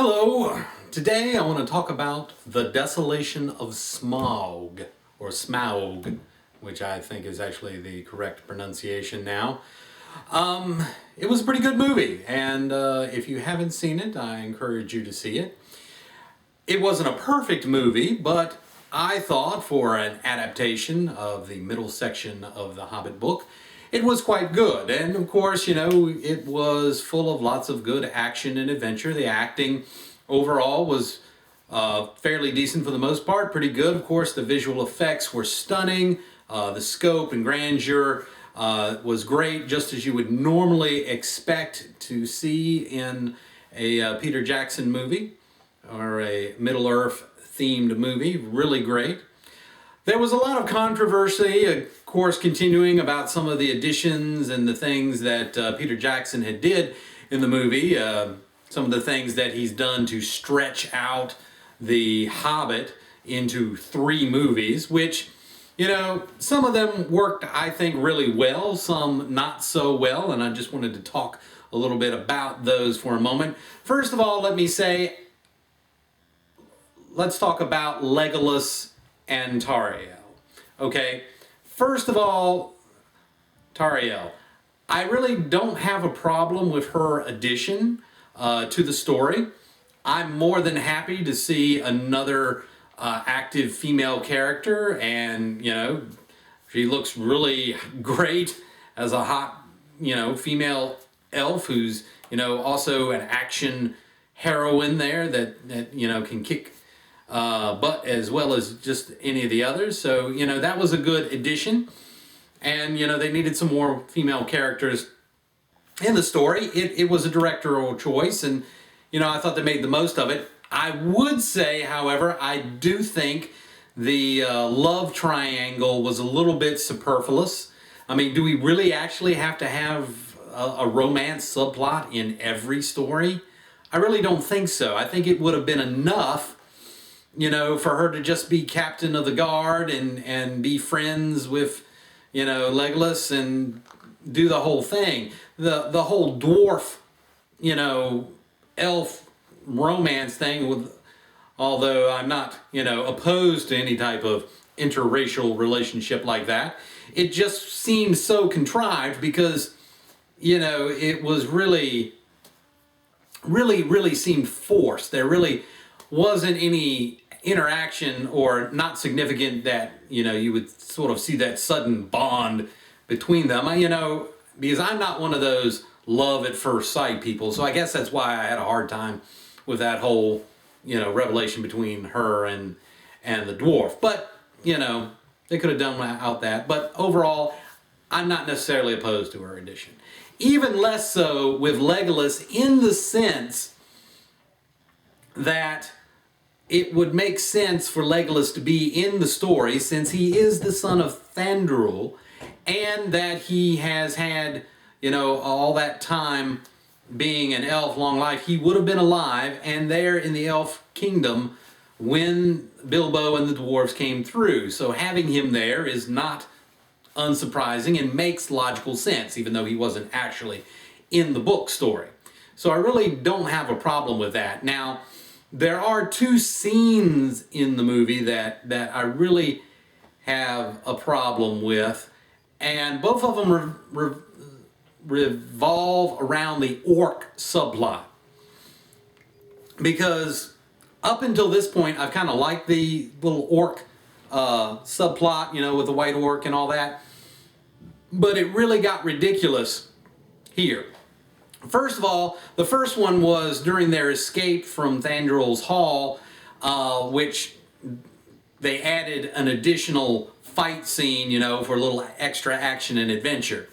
Hello! Today I want to talk about the Desolation of Smaug, or Smaug, which I think is actually the correct pronunciation now. It was a pretty good movie, and if you haven't seen it, I encourage you to see it. It wasn't a perfect movie, but I thought for an adaptation of the middle section of the Hobbit book, it was quite good. And of course, you know, it was full of lots of good action and adventure. The acting overall was fairly decent for the most part, pretty good. Of course, the visual effects were stunning. The scope and grandeur was great, just as you would normally expect to see in a Peter Jackson movie or a Middle-earth themed movie. Really great. There was a lot of controversy, of course, continuing about some of the additions and the things that Peter Jackson had did in the movie. Some of the things that he's done to stretch out the Hobbit into 3 movies, which, you know, some of them worked, I think, really well, some not so well, and I just wanted to talk a little bit about those for a moment. First of all, let me say, let's talk about Legolas and Tauriel. Okay, first of all, Tauriel. I really don't have a problem with her addition to the story. I'm more than happy to see another active female character, and, you know, she looks really great as a hot, you know, female elf who's, you know, also an action heroine there that you know, can kick butt as well as just any of the others. So, you know, that was a good addition. And, you know, they needed some more female characters in the story. It was a directorial choice, and, you know, I thought they made the most of it. I would say, however, I do think the love triangle was a little bit superfluous. I mean, do we really actually have to have a romance subplot in every story? I really don't think so. I think it would have been enough, you know, for her to just be captain of the guard and be friends with, you know, Legolas and do the whole thing. The whole dwarf, you know, elf romance thing, with, although I'm not, you know, opposed to any type of interracial relationship like that, it just seemed so contrived because, you know, it was really seemed forced. There really wasn't any interaction, or not significant, that, you know, you would sort of see that sudden bond between them. You know, because I'm not one of those love at first sight people, so I guess that's why I had a hard time with that whole, you know, revelation between her and the dwarf. But, you know, they could have done without that. But overall, I'm not necessarily opposed to her addition. Even less so with Legolas, in the sense that it would make sense for Legolas to be in the story, since he is the son of Thranduil, and that he has had, you know, all that time being an elf, long life. He would have been alive and there in the elf kingdom when Bilbo and the dwarves came through. So having him there is not unsurprising and makes logical sense, even though he wasn't actually in the book story. So I really don't have a problem with that. Now, there are 2 scenes in the movie that I really have a problem with, and both of them revolve around the orc subplot. Because up until this point, I've kind of liked the little orc subplot, you know, with the white orc and all that. But it really got ridiculous here. First of all, the first one was during their escape from Thranduil's Hall, which they added an additional fight scene, you know, for a little extra action and adventure.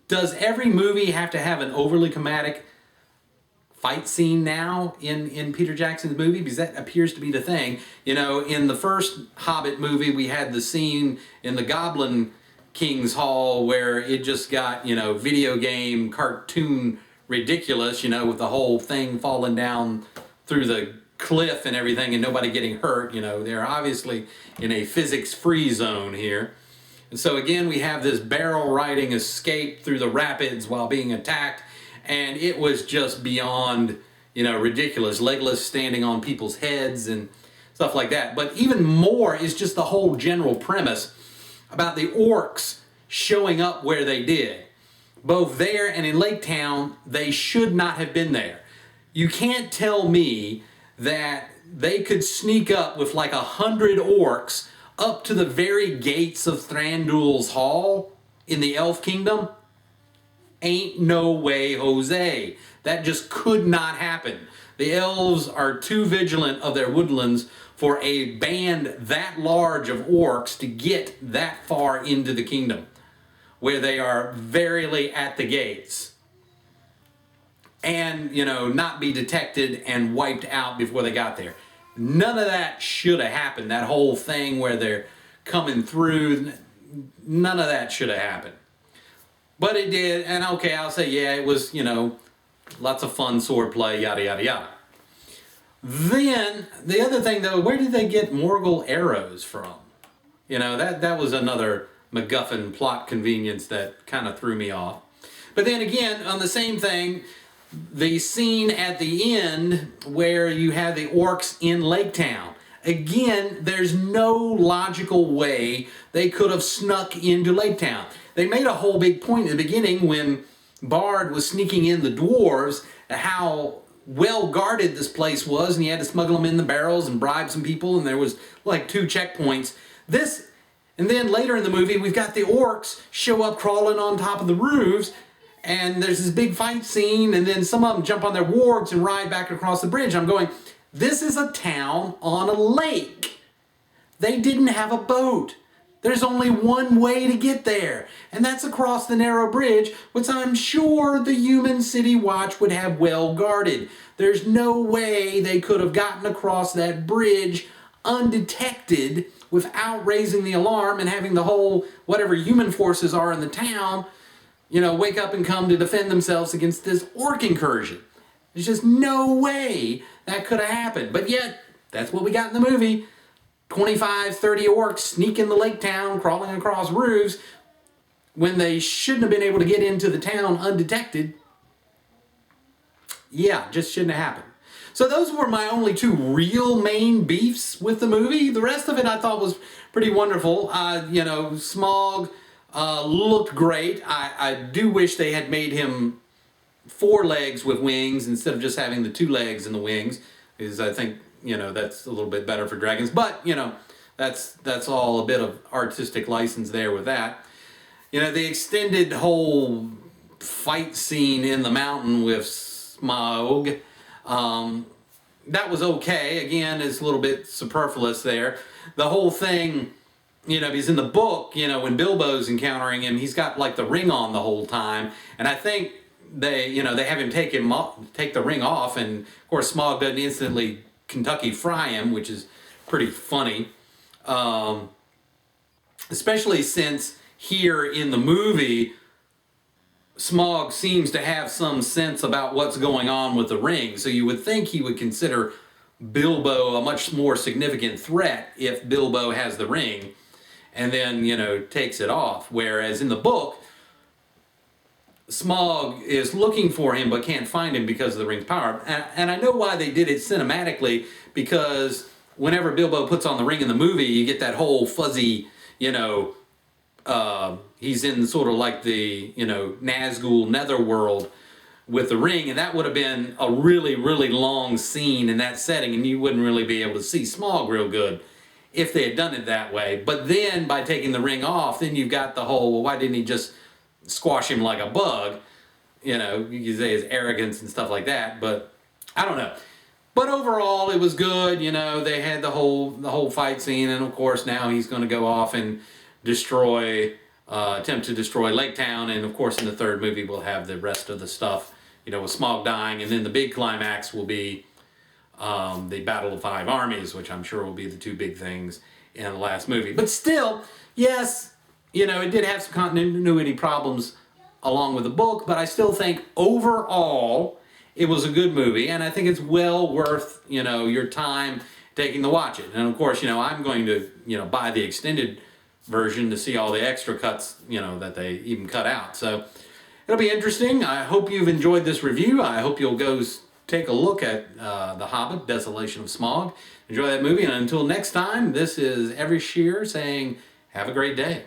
Does every movie have to have an overly dramatic fight scene now in Peter Jackson's movie? Because that appears to be the thing. You know, in the first Hobbit movie, we had the scene in the Goblin King's Hall where it just got, you know, video game, cartoon ridiculous, you know, with the whole thing falling down through the cliff and everything and nobody getting hurt. You know, they're obviously in a physics-free zone here. And so again, we have this barrel riding escape through the rapids while being attacked, and it was just beyond, ridiculous. Legolas standing on people's heads and stuff like that. But even more is just the whole general premise about the orcs showing up where they did. Both there and in Lake Town, they should not have been there. You can't tell me that they could sneak up with like 100 orcs up to the very gates of Thranduil's Hall in the Elf Kingdom. Ain't no way, Jose. That just could not happen. The elves are too vigilant of their woodlands for a band that large of orcs to get that far into the kingdom, where they are verily at the gates, and, not be detected and wiped out before they got there. None of that should have happened. That whole thing where they're coming through, none of that should have happened. But it did, and okay, I'll say, yeah, it was, lots of fun sword play, yada, yada, yada. Then, the other thing, though, where did they get Morgul arrows from? That was another MacGuffin plot convenience that kind of threw me off. But then again, on the same thing, the scene at the end where you have the orcs in Lake Town. Again, there's no logical way they could have snuck into Lake Town. They made a whole big point in the beginning when Bard was sneaking in the dwarves, how well guarded this place was, and he had to smuggle them in the barrels and bribe some people, and there was like 2 checkpoints. And then later in the movie, we've got the orcs show up crawling on top of the roofs, and there's this big fight scene, and then some of them jump on their wargs and ride back across the bridge. I'm going, this is a town on a lake. They didn't have a boat. There's only one way to get there, and that's across the narrow bridge, which I'm sure the human city watch would have well guarded. There's no way they could have gotten across that bridge undetected without raising the alarm and having the whole, whatever human forces are in the town, wake up and come to defend themselves against this orc incursion. There's just no way that could have happened. But yet, that's what we got in the movie. 25, 30 orcs sneak in the lake town, crawling across roofs, when they shouldn't have been able to get into the town undetected. Yeah, just shouldn't have happened. So those were my only 2 real main beefs with the movie. The rest of it I thought was pretty wonderful. Smaug looked great. I do wish they had made him 4 legs with wings instead of just having the 2 legs and the wings, because I think, that's a little bit better for dragons. But, that's all a bit of artistic license there with that. The extended whole fight scene in the mountain with Smaug, that was okay. Again, it's a little bit superfluous there. The whole thing, because in the book, when Bilbo's encountering him, he's got like the ring on the whole time, and I think they have him take the ring off, and of course Smaug doesn't instantly Kentucky fry him, which is pretty funny, especially since here in the movie, Smaug seems to have some sense about what's going on with the ring, so you would think he would consider Bilbo a much more significant threat if Bilbo has the ring and then, takes it off. Whereas in the book, Smaug is looking for him but can't find him because of the ring's power. And I know why they did it cinematically, because whenever Bilbo puts on the ring in the movie, you get that whole fuzzy, he's in sort of like the, Nazgul netherworld with the ring, and that would have been a really, really long scene in that setting, and you wouldn't really be able to see Smaug real good if they had done it that way. But then by taking the ring off, then you've got the whole, well, why didn't he just squash him like a bug? You could say his arrogance and stuff like that, but I don't know. But overall, it was good. They had the whole fight scene, and of course now he's going to go off and attempt to destroy Lake Town, and of course in the 3rd movie we'll have the rest of the stuff, with Smaug dying, and then the big climax will be the Battle of 5 Armies, which I'm sure will be the 2 big things in the last movie. But still, yes, it did have some continuity problems along with the book, but I still think overall it was a good movie, and I think it's well worth, your time taking to watch it. And of course, I'm going to, buy the extended version to see all the extra cuts, that they even cut out. So it'll be interesting. I hope you've enjoyed this review. I hope you'll go take a look at The Hobbit, Desolation of Smaug. Enjoy that movie, and until next time, this is Every Shear saying, have a great day.